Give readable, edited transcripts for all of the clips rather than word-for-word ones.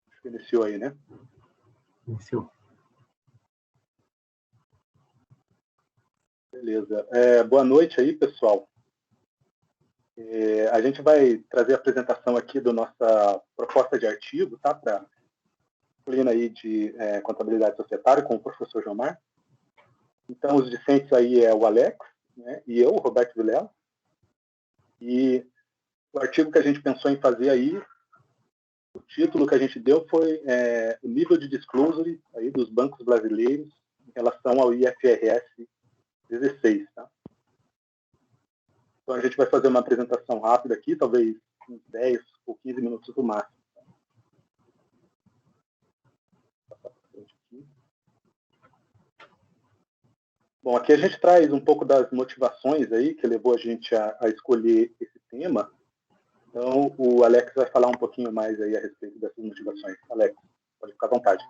Acho que iniciou aí, né? Iniciou. Beleza. Boa noite aí, pessoal. A gente vai trazer a apresentação aqui da nossa proposta de artigo, tá? Para a disciplina aí de contabilidade societária com o professor Jomar. Então, os discentes aí é o Alex, né? E eu, o Roberto Vilela. E o artigo que a gente pensou em fazer aí, o título que a gente deu foi o nível de disclosure aí dos bancos brasileiros em relação ao IFRS 16, tá? Então, a gente vai fazer uma apresentação rápida aqui, talvez uns 10 ou 15 minutos no máximo. Bom, aqui a gente traz um pouco das motivações aí que levou a gente a escolher esse tema. Então, o Alex vai falar um pouquinho mais aí a respeito dessas motivações. Alex, pode ficar à vontade.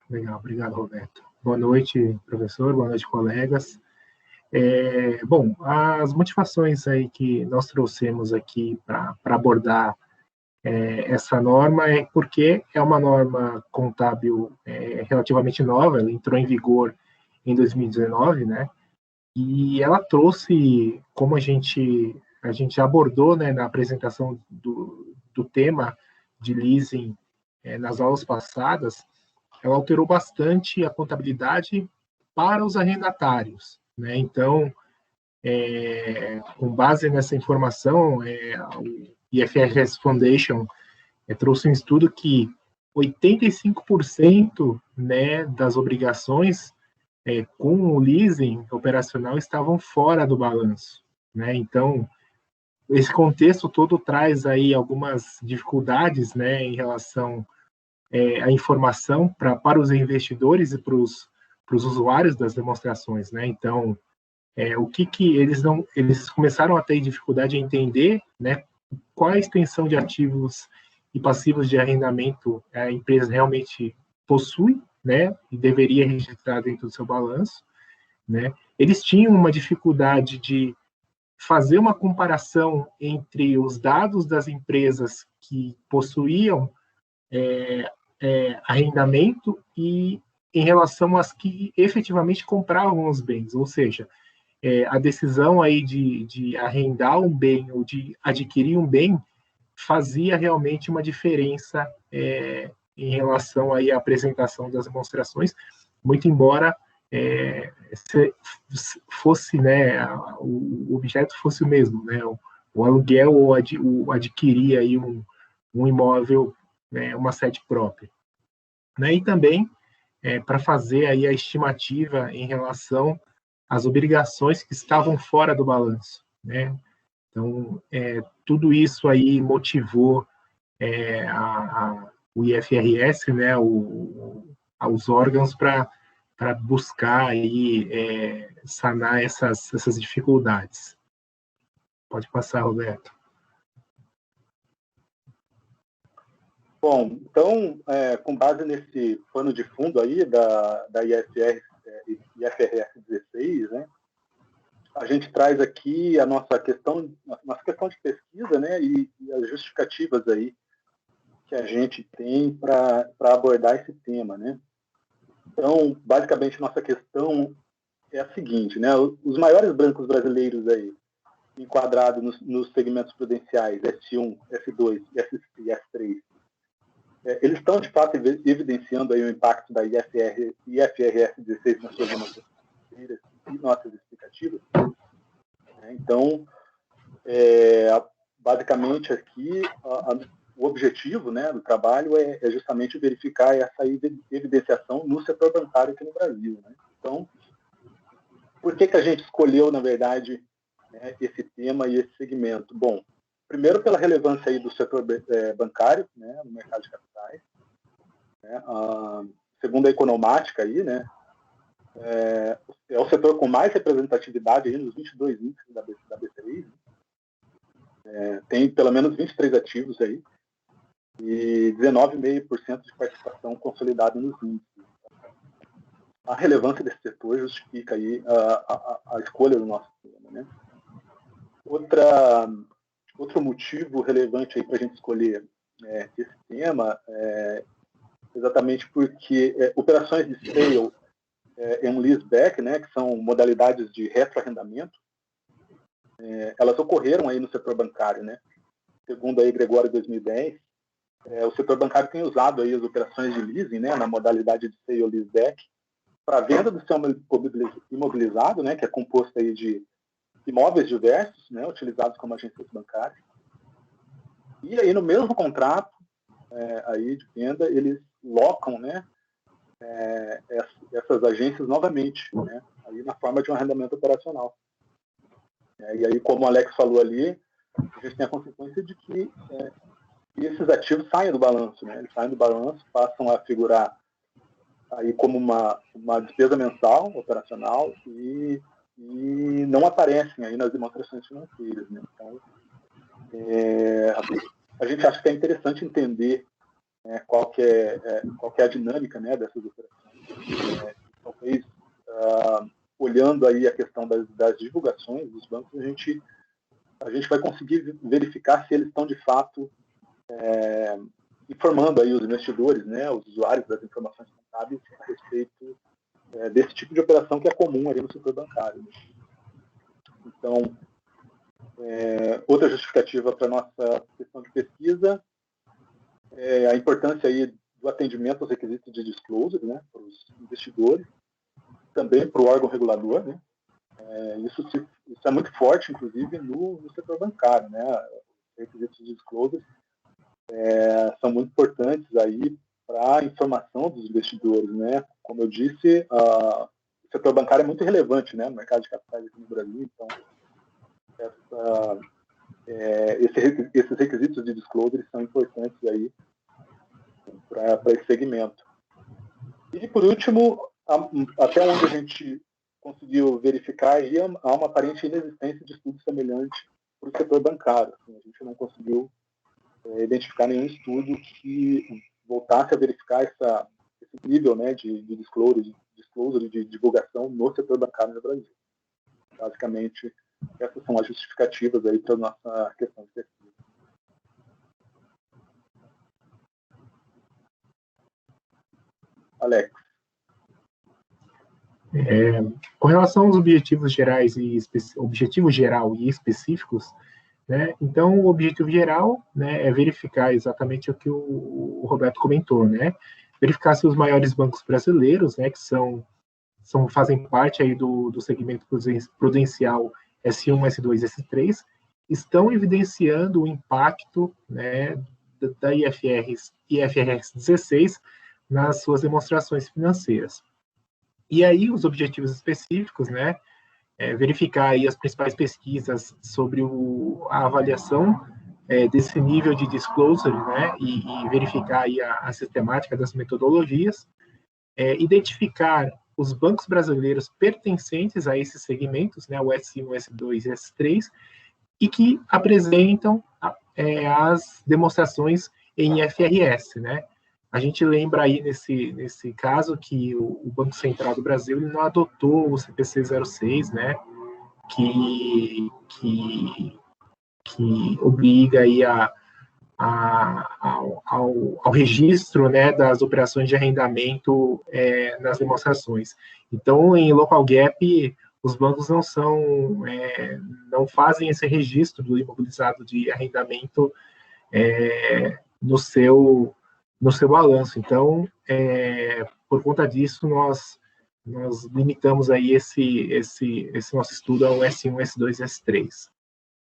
Legal, obrigado, Roberto. Boa noite, professor, boa noite, colegas. Bom, as motivações aí que nós trouxemos aqui para abordar essa norma é porque é uma norma contábil relativamente nova, ela entrou em vigor em 2019, né? E ela trouxe, como a gente abordou, né, na apresentação do tema de leasing nas aulas passadas, ela alterou bastante a contabilidade para os arrendatários, né? Então, com base nessa informação, o IFRS Foundation trouxe um estudo que 85%, né, das obrigações com o leasing operacional estavam fora do balanço, né? Então, esse contexto todo traz aí algumas dificuldades, né, em relação à informação para os investidores e para os usuários das demonstrações, né? Então, o que eles começaram a ter dificuldade em entender, né, qual a extensão de ativos e passivos de arrendamento a empresa realmente possui, né, e deveria registrar dentro do seu balanço, né? Eles tinham uma dificuldade de fazer uma comparação entre os dados das empresas que possuíam arrendamento e em relação às que efetivamente compravam os bens, ou seja, a decisão aí de arrendar um bem ou de adquirir um bem fazia realmente uma diferença em relação aí à apresentação das demonstrações, muito embora fosse, né, o objeto fosse o mesmo, né, o aluguel ou o adquirir aí um imóvel, né, uma sede própria, né, e também para fazer aí a estimativa em relação às obrigações que estavam fora do balanço, né. Então, tudo isso aí motivou o IFRS, né, aos órgãos para buscar aí, sanar essas dificuldades. Pode passar, Roberto. Bom, então, com base nesse pano de fundo aí da IFRS 16, né, a gente traz aqui a nossa questão de pesquisa, né, e as justificativas aí que a gente tem para abordar esse tema, né. Então, basicamente, nossa questão é a seguinte, né, os maiores bancos brasileiros aí, enquadrados nos segmentos prudenciais S1, S2 e S3, eles estão, de fato, evidenciando aí o impacto da IFRS 16 nas suas demonstrações e notas explicativas. Então, basicamente, aqui, o objetivo, né, do trabalho é justamente verificar essa evidenciação no setor bancário aqui no Brasil, né? Então, por que a gente escolheu, na verdade, né, esse tema e esse segmento? Bom, primeiro pela relevância aí do setor bancário, né, no mercado de capitais, né, segundo a Economática aí, né, é o setor com mais representatividade aí nos 22 índices da B3, tem pelo menos 23 ativos aí e 19,5% de participação consolidada nos índices. A relevância desse setor justifica aí a escolha do nosso tema, né? Outro motivo relevante para a gente escolher esse tema é exatamente porque operações de sale em leaseback, né, que são modalidades de retroarrendamento, elas ocorreram aí no setor bancário, né? Segundo aí Gregório 2010, o setor bancário tem usado aí as operações de leasing, né, na modalidade de sale leaseback, para a venda do seu imobilizado, né, que é composto aí de imóveis diversos, né, utilizados como agências bancárias. E aí no mesmo contrato aí de venda eles locam, né, essas agências novamente, né, aí na forma de um arrendamento operacional. E aí, como o Alex falou ali, a gente tem a consequência de que esses ativos saem do balanço, né? Eles saem do balanço, passam a figurar aí como uma despesa mensal operacional e não aparecem aí nas demonstrações financeiras, né? Então, a gente acha que é interessante entender qual que é a dinâmica, né, dessas operações. Talvez olhando aí a questão das divulgações dos bancos, a gente vai conseguir verificar se eles estão de fato informando aí os investidores, né, os usuários das informações contábeis a respeito desse tipo de operação que é comum aí no setor bancário. Então, outra justificativa para a nossa questão de pesquisa é a importância aí do atendimento aos requisitos de disclosure, né, para os investidores, também para o órgão regulador, né. Isso é muito forte, inclusive, no setor bancário, né. Os requisitos de disclosure são muito importantes aí para a informação dos investidores, né. Como eu disse, o setor bancário é muito relevante, né, no mercado de capitais aqui no Brasil, então esses requisitos de disclosure são importantes aí para esse segmento. E, por último, até onde a gente conseguiu verificar, aí, há uma aparente inexistência de estudo semelhante para o setor bancário. Assim, a gente não conseguiu identificar nenhum estudo que voltasse a verificar esse nível, né, de disclosure, de divulgação no setor bancário no Brasil. Basicamente, essas são as justificativas aí para a nossa questão de pesquisa. Alex. Com relação aos objetivos gerais objetivo geral e específicos, né, então o objetivo geral, né, é verificar exatamente o que o Roberto comentou, né, verificar se os maiores bancos brasileiros, né, que fazem parte aí do segmento prudencial S1, S2 e S3, estão evidenciando o impacto, né, da IFRS 16 nas suas demonstrações financeiras. E aí, os objetivos específicos, né, verificar aí as principais pesquisas sobre a avaliação desse nível de disclosure, né, e verificar aí a sistemática das metodologias, identificar os bancos brasileiros pertencentes a esses segmentos, né, o S1, S2 e S3, e que apresentam as demonstrações em IFRS, né. A gente lembra aí nesse caso que o Banco Central do Brasil ele não adotou o CPC 06, né, que obriga aí ao registro, né, das operações de arrendamento nas demonstrações. Então, em local gap, os bancos não fazem esse registro do imobilizado de arrendamento no seu balanço. Então, por conta disso, nós limitamos aí esse nosso estudo ao S1, S2 e S3.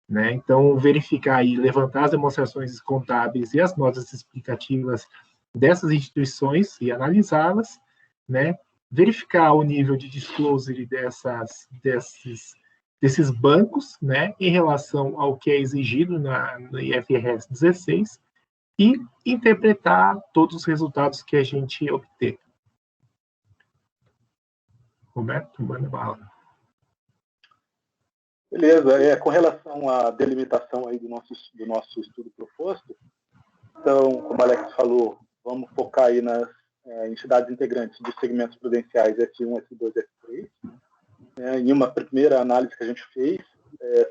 Né? Então, verificar aí, levantar as demonstrações contábeis e as notas explicativas dessas instituições e analisá-las, né? Verificar o nível de disclosure desses bancos, né, em relação ao que é exigido no IFRS 16 e interpretar todos os resultados que a gente obter. Roberto, manda bala. Beleza. Com relação à delimitação aí do nosso estudo proposto, então, como a Alex falou, vamos focar aí nas entidades integrantes dos segmentos prudenciais S1, S2 e S3. Em uma primeira análise que a gente fez,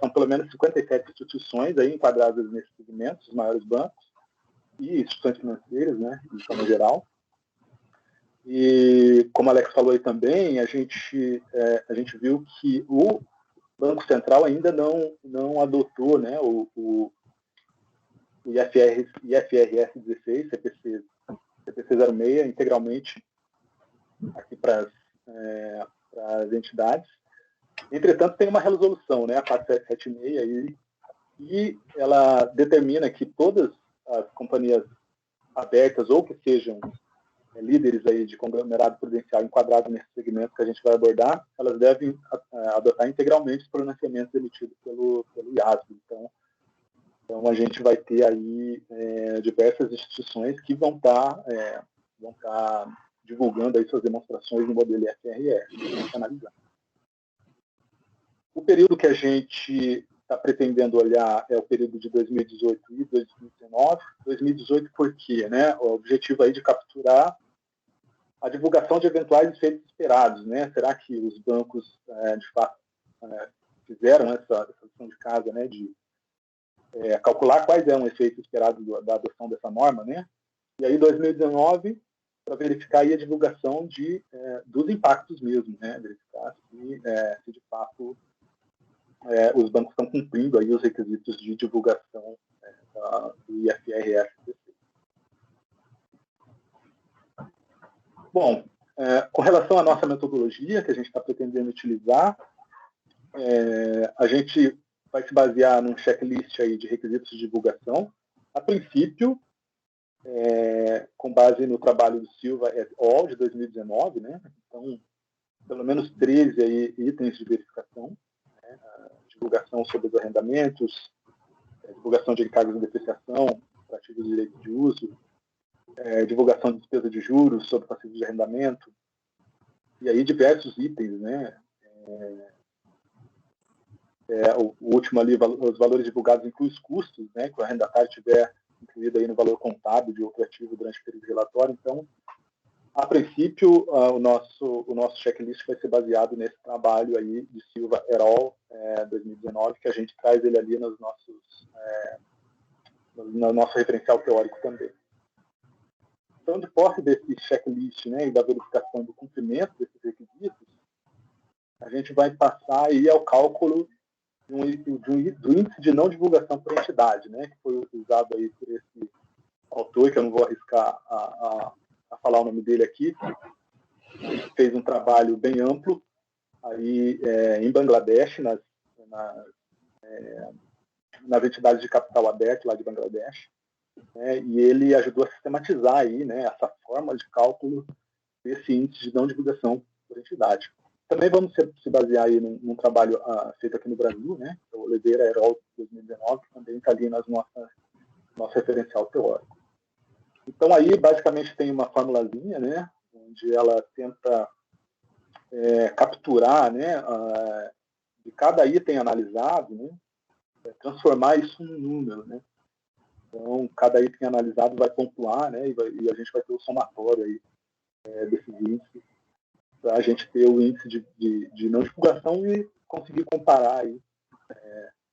são pelo menos 57 instituições aí enquadradas nesses segmentos, os maiores bancos e instituições financeiras, né, de forma geral. E, como o Alex falou aí também, a gente viu que o Banco Central ainda não adotou, né, o IFRS 16, CPC 06, integralmente aqui para as entidades. Entretanto, tem uma resolução, né, a 4776, aí, e ela determina que todas as companhias abertas ou que sejam líderes aí de conglomerado prudencial enquadrado nesse segmento que a gente vai abordar, elas devem adotar integralmente os pronunciamentos emitidos pelo IASB. Então, a gente vai ter aí diversas instituições que vão estar divulgando aí suas demonstrações no modelo IFRS, que a gente está analisando. O período que a gente está pretendendo olhar é o período de 2018 e 2019. 2018 por quê? Né? O objetivo aí de capturar a divulgação de eventuais efeitos esperados. Né? Será que os bancos, de fato, fizeram essa lição de casa, né, de calcular quais eram os efeitos esperados da adoção dessa norma? Né? E aí, 2019, para verificar aí a divulgação dos impactos mesmo, né? Verificar se de fato os bancos estão cumprindo aí os requisitos de divulgação do IFRS. Bom, com relação à nossa metodologia que a gente está pretendendo utilizar, a gente vai se basear num checklist aí de requisitos de divulgação. A princípio, com base no trabalho do Silva et al. De 2019, né? Então, pelo menos 13 aí, itens de verificação. Divulgação sobre os arrendamentos, divulgação de encargos de depreciação, ativos de direito de uso, divulgação de despesa de juros sobre passivos de arrendamento, e aí diversos itens, né? O último ali, os valores divulgados incluem os custos, né, que o arrendatário tiver incluído aí no valor contábil de outro ativo durante o período relatório. Então, a princípio, o nosso checklist vai ser baseado nesse trabalho aí de Silva et al. 2019, que a gente traz ele ali no nosso referencial teórico também. Então, de posse desse checklist, né, e da verificação do cumprimento desses requisitos, a gente vai passar aí ao cálculo do índice de não divulgação por entidade, né, que foi usado aí por esse autor, que eu não vou arriscar a falar o nome dele aqui. Ele fez um trabalho bem amplo aí em Bangladesh, nas entidades de capital aberto lá de Bangladesh, né, e ele ajudou a sistematizar aí, né, essa forma de cálculo desse índice de não divulgação por entidade. Também vamos se basear aí num trabalho feito aqui no Brasil, né, o Oliveira et al. 2019, que também está ali nosso referencial teórico. Então, aí, basicamente, tem uma formulazinha, né, onde ela tenta capturar, né, de cada item analisado, né, transformar isso num número, né. Então, cada item analisado vai pontuar, né, e a gente vai ter o somatório aí desses índices, para a gente ter o índice de não divulgação e conseguir comparar aí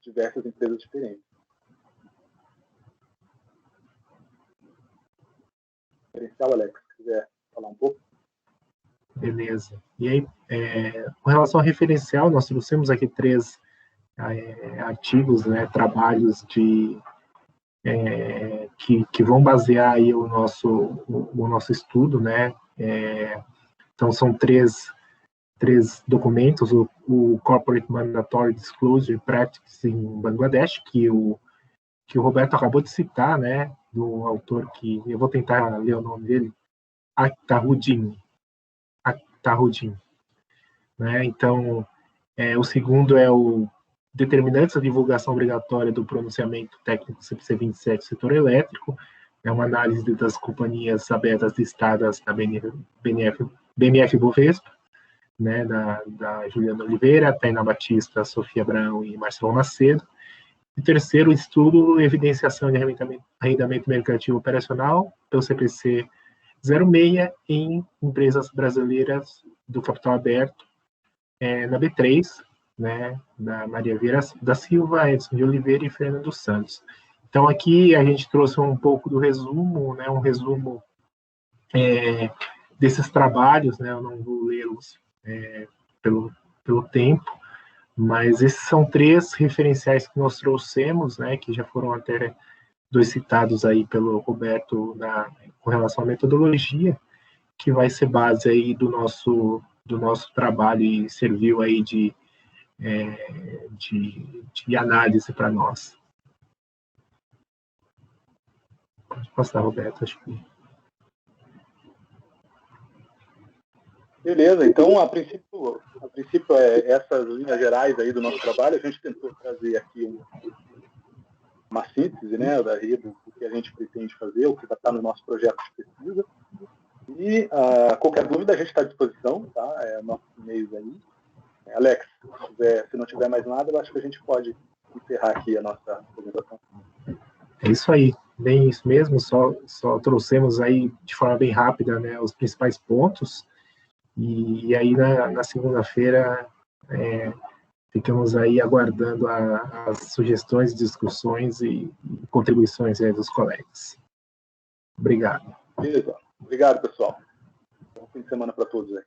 diversas empresas diferentes. Referencial, Alex, se quiser falar um pouco. Beleza. E aí, com relação ao referencial, nós trouxemos aqui 3 artigos, né, trabalhos que vão basear aí o nosso estudo, né? Então, são três documentos: o Corporate Mandatory Disclosure Practice in Bangladesh, que o Roberto acabou de citar, né, do autor que eu vou tentar ler o nome dele, Akhtaruddin, né? Então, o segundo é o Determinantes da Divulgação Obrigatória do Pronunciamento Técnico CPC 27, setor elétrico. É uma análise das companhias abertas listadas na BMF Bovespa, né, da Juliana Oliveira, Tainá Batista, Sofia Abrão e Marcelo Macedo. E terceiro, estudo evidenciação de arrendamento mercantil operacional pelo CPC 06 em empresas brasileiras do capital aberto na B3, né, da Maria Vieira da Silva, Edson de Oliveira e Fernando dos Santos. Então, aqui a gente trouxe um pouco do resumo, né, um resumo desses trabalhos, né, eu não vou lê-los pelo tempo, mas esses são 3 referenciais que nós trouxemos, né, que já foram até 2 citados aí pelo Roberto com relação à metodologia, que vai ser base aí do nosso trabalho e serviu aí de análise para nós. Pode passar, Roberto, acho que... Beleza, então, a princípio essas linhas gerais aí do nosso trabalho, a gente tentou trazer aqui uma síntese, né, do que a gente pretende fazer, o que vai estar no nosso projeto de pesquisa. E qualquer dúvida a gente está à disposição, tá? Nossos e-mails aí. Alex, se não tiver mais nada, eu acho que a gente pode encerrar aqui a nossa apresentação. É isso aí, bem isso mesmo, só trouxemos aí de forma bem rápida, né, os principais pontos, e aí na segunda-feira ficamos aí aguardando as sugestões, discussões e contribuições aí dos colegas. Obrigado. Beleza. Obrigado, pessoal. Bom fim de semana para todos aí.